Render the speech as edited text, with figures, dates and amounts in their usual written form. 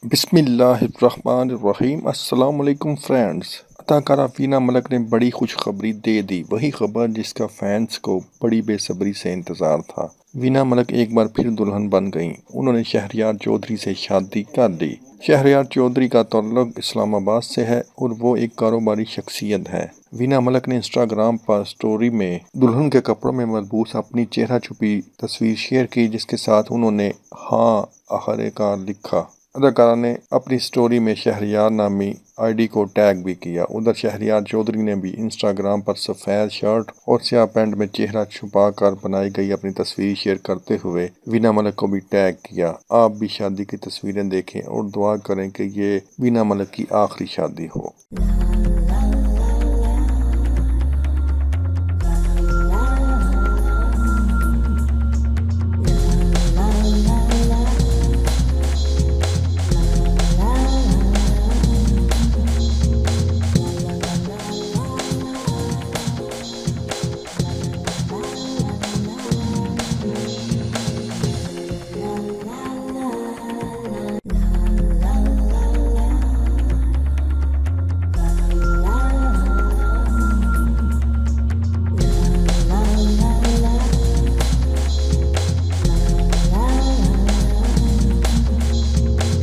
बिस्मिल्लाहिर्रहमानिर्रहीम। अस्सलाम वालेकुम फ्रेंड्स। अदाकारा वीना मलक ने बड़ी खुशखबरी दे दी, वही खबर जिसका फैंस को बड़ी बेसब्री से इंतजार था। वीना मलक एक बार फिर दुल्हन बन गईं। उन्होंने शहरयार चौधरी से शादी कर ली। शहरयार चौधरी का ताल्लुक इस्लामाबाद से है और वो एक कारोबारी शख्सियत है। वीना मलक ने इंस्टाग्राम पर स्टोरी में दुल्हन के कपड़ों में मलबूस अपनी चेहरा छुपी तस्वीर शेयर की, जिसके साथ उन्होंने हाँ आखिरकार लिखा। अदाकारा ने अपनी स्टोरी में शहरयार नामी आईडी को टैग भी किया। उधर शहरयार चौधरी ने भी इंस्टाग्राम पर सफ़ेद शर्ट और स्याह पैंट में चेहरा छुपा कर बनाई गई अपनी तस्वीर शेयर करते हुए वीना मलिक को भी टैग किया। आप भी शादी की तस्वीरें देखें और दुआ करें कि ये वीना मलिक की आखिरी शादी हो।